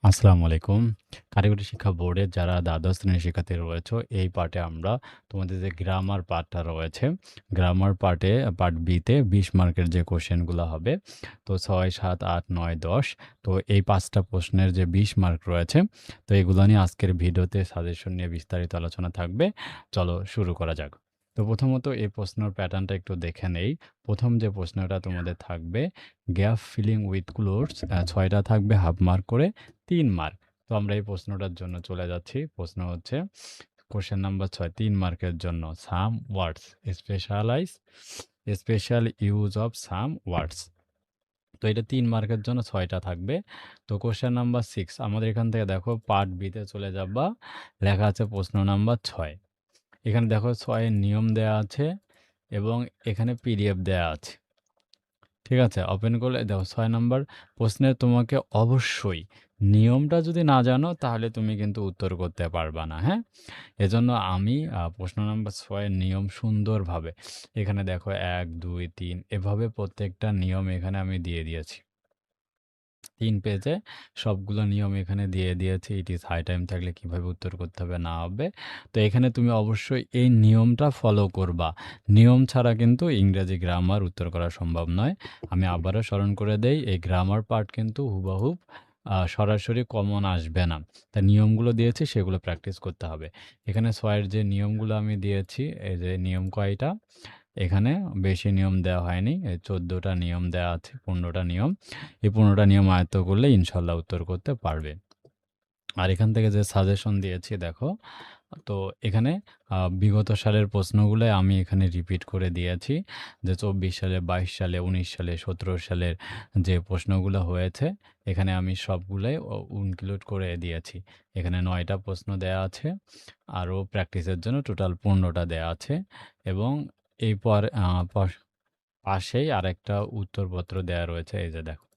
আসসালামু আলাইকুম। কারিগরি শিক্ষা বোর্ডের যারা দ্বাদশ শ্রেণীর শিক্ষার্থী রয়েছে, এই পার্টে আমরা তোমাদের যে গ্রামার পার্টটা রয়েছে, গ্রামার পার্টে পার্ট বিতে ২০ মার্কের যে কোশ্চেনগুলো হবে, তো ৬, ৭, ৮, ৯, ১০, তো এই ৫টা প্রশ্নের যে ২০ মার্ক রয়েছে, তো এগুলো নিয়ে আজকের ভিডিওতে সাজেশন নিয়ে বিস্তারিত আলোচনা থাকবে। চলো শুরু করা যাক। তো প্রথমত এই প্রশ্নের প্যাটার্নটা একটু দেখে নেই। প্রথম যে প্রশ্নটা তোমাদের থাকবে, গ্যাপ ফিলিং উইথ ক্লোথস, ৬টা থাকবে হাফ মার্ক করে, ৩ মার্ক। তো আমরা এই প্রশ্নটার জন্য চলে যাচ্ছি। প্রশ্ন হচ্ছে কোশ্চেন নাম্বার ৬, ৩ মার্কের জন্য সাম ওয়ার্ডস স্পেশাল ইউজ অফ সাম ওয়ার্ডস। তো এটা ৩ মার্কের জন্য ৬টা থাকবে। তো কোশ্চেন নাম্বার ৬, আমাদের এখান থেকে দেখো পার্ট বিতে চলে যাবা, লেখা আছে প্রশ্ন নাম্বার ৬। এখানে দেখো ৬ এর নিয়ম দেয়া আছে এবং এখানে পিডিএফ দেয়া আছে। ঠিক আছে, ওপেন করলে দেখো ৬ নাম্বার প্রশ্নে তোমাকে অবশ্যই নিয়মটা যদি না জানো তাহলে তুমি কিন্তু উত্তর করতে পারবা না, হ্যাঁ? এজন্য আমি প্রশ্ন নাম্বার ৬ এর নিয়ম সুন্দরভাবে এখানে দেখো ১, ২, ৩ এভাবে প্রত্যেকটা নিয়ম এখানে আমি দিয়ে দিয়েছি। ৩ পেজে সবগুলো নিয়ম এখানে দিয়ে দিয়েছি। ইট ইজ হাই টাইম থাকলে কিভাবে উত্তর করতে হবে না হবে। তো এখানে তুমি অবশ্যই এই নিয়মটা ফলো করবা। নিয়ম ছাড়া কিন্তু ইংরেজি গ্রামার উত্তর করা সম্ভব নয়। আমি আবারও স্মরণ করে দেই, এই গ্রামার পার্ট কিন্তু হুবহু সরাসরি কমন আসবে না। তা নিয়মগুলো দিয়েছি সেগুলো প্র্যাকটিস করতে হবে। এখানে ৬ এর যে নিয়মগুলো আমি দিয়েছি, এই যে নিয়ম কয়টা? এখানে বেশি নিয়ম দেওয়া হয়নি। এই ১৪টা নিয়ম দেওয়া আছে, ১৫টা নিয়ম। এই ১৫টা নিয়ম আয়ত্ত করলে ইনশাআল্লাহ উত্তর করতে পারবে। আর এখান থেকে যে সাজেশন দিয়েছি দেখো, তো এখানে বিগত সালের প্রশ্নগুলোই আমি এখানে রিপিট করে দিয়েছি, যে ২৪ সালে, ২২ সালে, ১৯ সালে, ১৭ সালের যে প্রশ্নগুলো হয়েছে, এখানে আমি সবগুলাই ইনক্লুড করে দিয়েছি। এখানে ৯টা প্রশ্ন দেয়া আছে, আরও প্র্যাকটিসের জন্য টোটাল ১৫টা দেয়া আছে এবং এই পাশেই আরেকটা উত্তরপত্র দেয়া রয়েছে। এই যে দেখো,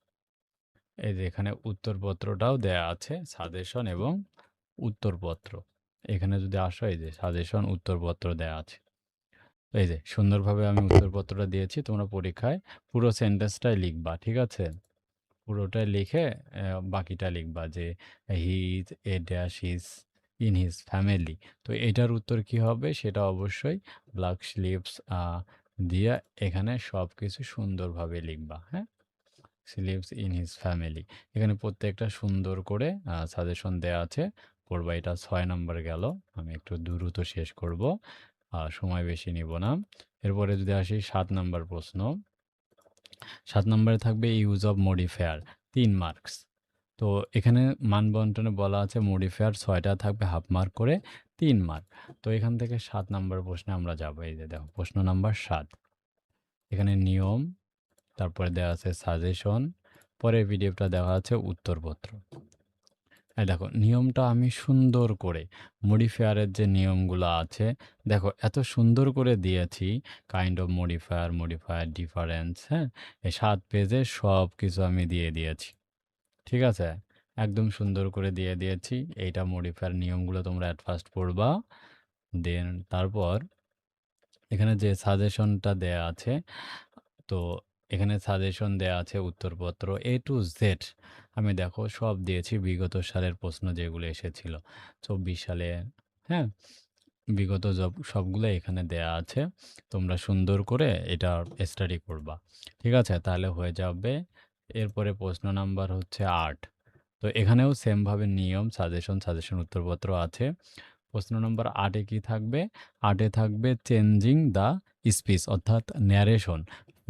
এই যে এখানে উত্তরপত্রটাও দেয়া আছে, সাজেশন এবং উত্তরপত্র। এখানে যদি আসো, এই যে সাজেশন উত্তরপত্র দেয়া আছে। এই যে সুন্দরভাবে আমি উত্তরপত্রটা দিয়েছি। তোমরা পরীক্ষায় পুরো সেন্টেন্সটাই লিখবা, ঠিক আছে? পুরোটাই লিখে বাকিটা লিখবা যে he is a dash is in his family. তো এটার উত্তর কি হবে সেটা অবশ্যই ব্ল্যাক স্লিভস দিয়ে এখানে সব কিছু সুন্দরভাবে লিখবা, হ্যাঁ? Sleeves in his family. এখানে প্রত্যেকটা সুন্দর করে সাজেশন দেয়া আছে। পড়বা। এটা ৬ নাম্বার গেল। আমি একটু দ্রুত শেষ করব। সময় বেশি নিব না। এরপরে যদি আসি ৭ নাম্বার প্রশ্ন। ৭ নম্বরে থাকবে ইউজ অফ মডিফায়ার, ৩ মার্কস। তো এখানে মান বন্টনে বলা আছে মডিফায়ার ৬টা থাকবে হাফ মার্ক করে, ৩ মার্ক। তো এখান থেকে ৭ নাম্বার প্রশ্নে আমরা যাব। এই যে দেখো প্রশ্ন নাম্বার ৭। এখানে নিয়ম, তারপরে দেওয়া আছে সাজেশন, পরের পিডিএফটা দেওয়া আছে উত্তরপত্র। এই দেখো নিয়মটা আমি সুন্দর করে মডিফায়ারের যে নিয়মগুলো আছে, দেখো এত সুন্দর করে দিয়েছি। Kind of modifier, modifier difference, হ্যাঁ? এই ৭ পেজে সব কিছু আমি দিয়ে দিয়েছি। ঠিক আছে? একদম সুন্দর করে দিয়ে দিয়েছি। এইটা মডিফায়ার নিয়মগুলো তোমরা এট ফার্স্ট পড়বা। দেন তারপর এখানে যে সাজেশনটা দেয়া আছে, তো এখানে সাজেশন দেয়া আছে উত্তরপত্র A to Z। আমি দেখো সব দিয়েছি বিগত সালের প্রশ্ন যেগুলো এসেছিল। ২৪ সালে, হ্যাঁ? বিগত সবগুলো এখানে দেয়া আছে। তোমরা সুন্দর করে এটা স্টাডি করবা। ঠিক আছে? তাহলে হয়ে যাবে। এরপরে প্রশ্ন নাম্বার হচ্ছে ৮। তো এখানেও সেম ভাবে নিয়ম, সাজেশন উত্তরপত্র আছে। প্রশ্ন নম্বর ৮ এ কি থাকবে? ৮ এ থাকবে চেঞ্জিং দ্য স্পিচ, অর্থাৎ ন্যারেশন।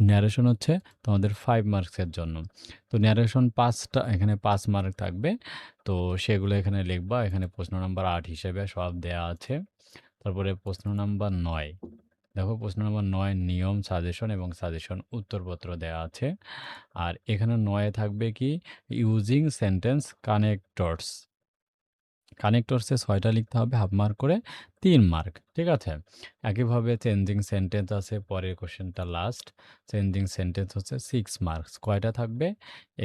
ন্যারেশন হচ্ছে তোমাদের ৫ মার্কসের জন্য। তো ন্যারেশন ৫টা, এখানে ৫ মার্ক থাকবে। তো সেগুলো এখানে লিখবা। এখানে প্রশ্ন নাম্বার ৮ হিসেবে সব দেয়া আছে। তারপরে প্রশ্ন নাম্বার ৯। দেখো প্রশ্ন নাম্বার ৯ নিয়ম, সাজেশন এবং সাজেশন উত্তরপত্র দেয়া আছে। আর এখানে ৯ এ থাকবে কি? Using sentence connectors. কানেক্টরসে ৬টা লিখতে হবে হাফ মার্ক করে, ৩ মার্ক। ঠিক আছে? একইভাবে চেঞ্জিং সেন্টেন্স আছে, পরের কোশ্চেনটা লাস্ট। চেঞ্জিং সেন্টেন্স হচ্ছে 6 মার্কস। কয়টা থাকবে?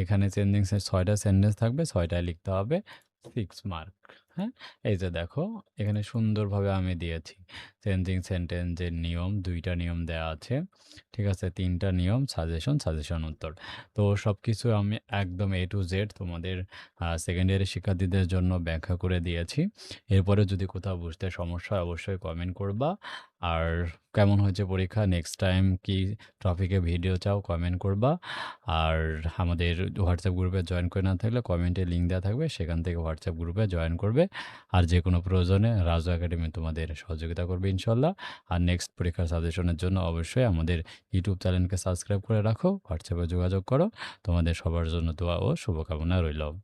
এখানে চেঞ্জিং ৬টা সেন্টেন্স থাকবে, ৬টায় লিখতে হবে, 6 মার্ক। হ্যাঁ? এই যে দেখো এখানে সুন্দরভাবে আমি দিয়েছি। চেঞ্জিং সেন্টেন্সের নিয়ম ২ টা নিয়ম দেয়া আছে। ঠিক আছে? ৩ টা নিয়ম সাজেশন, সাজেশন উত্তর। তো সবকিছু আমি একদম A to Z তোমাদের সেকেন্ডারি শিক্ষার্থীদের জন্য ব্যাখ্যা করে দিয়েছি। এরপরে যদি কোথাও বুঝতে সমস্যা হয় অবশ্যই কমেন্ট করবা। আর কেমন হয়েছে পরীক্ষা? নেক্সট টাইম কি টপিকে ভিডিও চাও কমেন্ট করবা। আর আমাদের হোয়াটসঅ্যাপ গ্রুপে জয়েন করে না থাকলে কমেন্টে লিঙ্ক দেওয়া থাকবে, সেখান থেকে হোয়াটসঅ্যাপ গ্রুপে জয়েন করবে। আর যেকোনো প্রয়োজনে রাজু একাডেমি তোমাদের সহযোগিতা করবে ইনশাল্লাহ। আর নেক্সট পরীক্ষার সাজেশনের জন্য অবশ্যই আমাদের ইউটিউব চ্যানেলকে সাবস্ক্রাইব করে রাখো, হোয়াটসঅ্যাপে যোগাযোগ করো। তোমাদের সবার জন্য দোয়া ও শুভকামনা রইল।